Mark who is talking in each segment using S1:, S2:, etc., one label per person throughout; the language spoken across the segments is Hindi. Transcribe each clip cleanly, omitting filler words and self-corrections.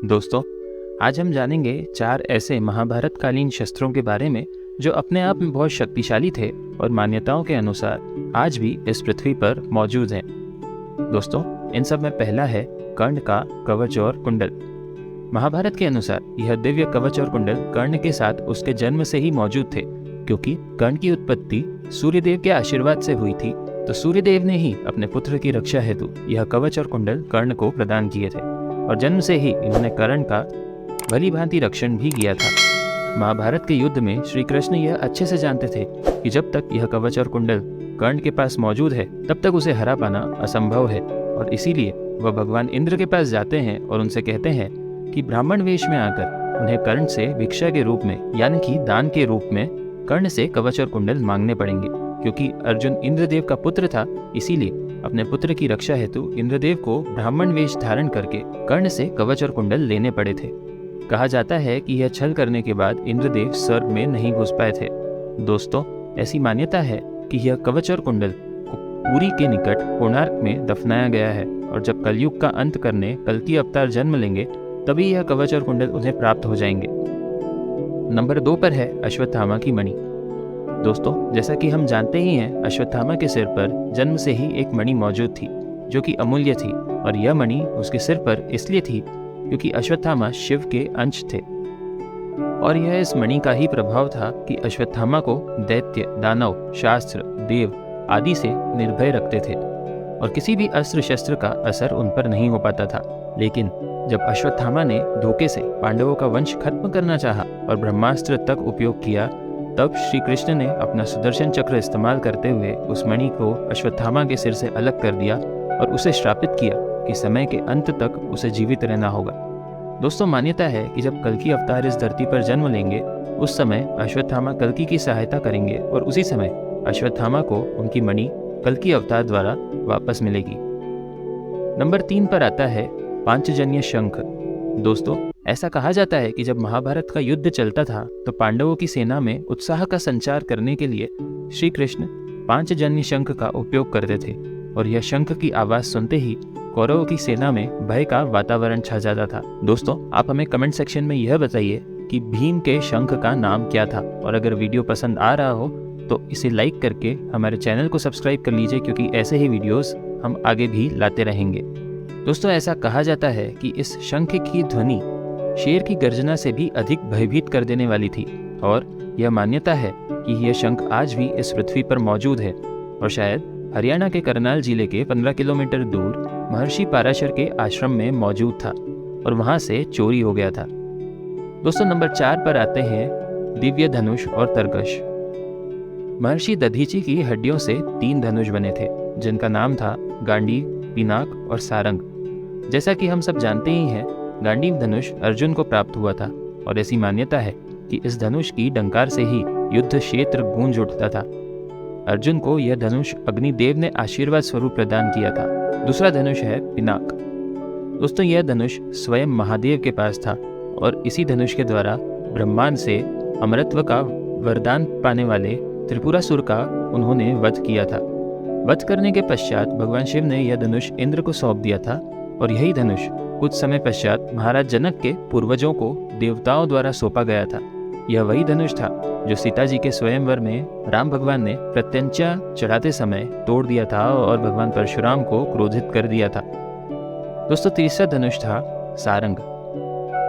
S1: दोस्तों, आज हम जानेंगे 4 ऐसे महाभारत कालीन शस्त्रों के बारे में जो अपने आप में बहुत शक्तिशाली थे और मान्यताओं के अनुसार आज भी इस पृथ्वी पर मौजूद हैं। दोस्तों, इन सब में पहला है कर्ण का कवच और कुंडल। महाभारत के अनुसार यह दिव्य कवच और कुंडल कर्ण के साथ उसके जन्म से ही मौजूद थे, क्योंकि कर्ण की उत्पत्ति सूर्यदेव के आशीर्वाद से हुई थी, तो सूर्यदेव ने ही अपने पुत्र की रक्षा हेतु यह कवच और कुंडल कर्ण को प्रदान किए थे और जन्म से ही इन्होंने कर्ण का भली भांति रक्षण भी किया था। महाभारत के युद्ध में श्री कृष्ण यह अच्छे से जानते थे कि जब तक यह कवच और कुंडल कर्ण के पास मौजूद है तब तक उसे हरा पाना असंभव है, और इसीलिए वह भगवान इंद्र के पास जाते हैं और उनसे कहते हैं कि ब्राह्मण वेश में आकर उन्हें कर्ण से भिक्षा के रूप में यानी कि दान के रूप में कर्ण से कवच और कुंडल मांगने पड़ेंगे। क्योंकि अर्जुन इंद्रदेव का पुत्र था, इसीलिए अपने पुत्र की रक्षा हेतु इंद्रदेव को ब्राह्मण वेश धारण करके कर्ण से कवच और कुंडल लेने पड़े थे। कहा जाता है कि यह छल करने के बाद इंद्रदेव स्वर्ग में नहीं घुस पाए थे। दोस्तों, ऐसी मान्यता है कि यह कवच और कुंडल को पुरी के निकट कोणार्क में दफनाया गया है, और जब कलयुग का अंत करने कल्कि अवतार जन्म लेंगे तभी यह कवच और कुंडल उन्हें प्राप्त हो जाएंगे। नंबर 2 पर है अश्वत्थामा की मणि। दोस्तों, जैसा कि हम जानते ही हैं, अश्वत्थामा के सिर पर जन्म से ही एक मणि मौजूद थी जो कि अमूल्य थी, और यह मणि उसके सिर पर इसलिए थी क्योंकि अश्वत्थामा शिव के अंश थे, और यह इस मणि का ही प्रभाव था कि अश्वत्थामा को दैत्य, दानव, शास्त्र, देव आदि से निर्भय रखते थे और किसी भी अस्त्र शस्त्र का असर उन पर नहीं हो पाता था। लेकिन जब अश्वत्थामा ने धोखे से पांडवों का वंश खत्म करना चाहा और ब्रह्मास्त्र तक उपयोग किया, तब श्री कृष्ण ने अपना सुदर्शन चक्र इस्तेमाल करते हुए उस मणि को अश्वत्थामा के सिर से अलग कर दिया और उसे श्रापित किया कि समय के अंत तक उसे जीवित रहना होगा। दोस्तों, मान्यता है कि जब कल्कि अवतार इस धरती पर जन्म लेंगे उस समय अश्वत्थामा कल्कि की सहायता करेंगे और उसी समय अश्वत्थामा को उनकी मणि कल्कि अवतार द्वारा वापस मिलेगी। नंबर 3 पर आता है पांचजन्य शंख। दोस्तों, ऐसा कहा जाता है कि जब महाभारत का युद्ध चलता था तो पांडवों की सेना में उत्साह का संचार करने के लिए श्री कृष्ण पांचजन्य शंख का उपयोग करते थे, और यह शंख की आवाज सुनते ही कौरवों की सेना में भय का वातावरण छा जाता था। दोस्तों, आप हमें कमेंट सेक्शन में यह बताइए कि भीम के शंख का नाम क्या था, और अगर वीडियो पसंद आ रहा हो तो इसे लाइक करके हमारे चैनल को सब्सक्राइब कर लीजिए, क्योंकि ऐसे ही वीडियोस हम आगे भी लाते रहेंगे। दोस्तों, ऐसा कहा जाता है कि इस शंख की ध्वनि शेर की गर्जना से भी अधिक भयभीत कर देने वाली थी, और यह मान्यता है कि यह शंख आज भी इस पृथ्वी पर मौजूद है और शायद हरियाणा के करनाल जिले के 15 किलोमीटर दूर महर्षि पाराशर के आश्रम में मौजूद था और वहां से चोरी हो गया था। दोस्तों, नंबर 4 पर आते हैं दिव्य धनुष और तरकश। महर्षि दधीची की हड्डियों से 3 धनुष बने थे, जिनका नाम था गांडीव, पिनाक और सारंग। जैसा कि हम सब जानते ही हैं, गांडीव धनुष अर्जुन को प्राप्त हुआ था, और ऐसी मान्यता है कि इस धनुष की डंकार से ही युद्ध क्षेत्र गूंज उठता था। अर्जुन को यह धनुष अग्निदेव ने आशीर्वाद स्वरूप प्रदान किया था। दूसरा धनुष है पिनाक। दोस्तों, यह धनुष स्वयं महादेव के पास था, और इसी धनुष के द्वारा ब्रह्मांड से अमरत्व का वरदान पाने वाले त्रिपुरासुर का उन्होंने वध किया था। वध करने के पश्चात भगवान शिव ने यह धनुष इंद्र को सौंप दिया था, और यही धनुष कुछ समय पश्चात महाराज जनक के पूर्वजों को देवताओं द्वारा सौंपा गया था। यह वही धनुष था जो सीता जी के स्वयंवर में राम भगवान ने प्रत्यंचा चढ़ाते समय तोड़ दिया था और भगवान परशुराम को क्रोधित कर दिया था। दोस्तों, तीसरा धनुष था सारंग।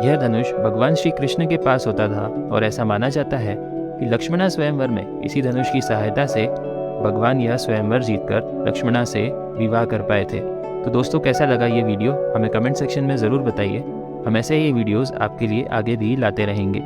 S1: यह धनुष भगवान श्री कृष्ण के पास होता था, और ऐसा माना जाता है कि लक्ष्मणा स्वयंवर में इसी धनुष की सहायता से भगवान यह स्वयंवर जीतकर लक्ष्मणा से विवाह कर पाए थे। तो दोस्तों, कैसा लगा ये वीडियो हमें कमेंट सेक्शन में ज़रूर बताइए। हम ऐसे ही वीडियोस आपके लिए आगे भी लाते रहेंगे।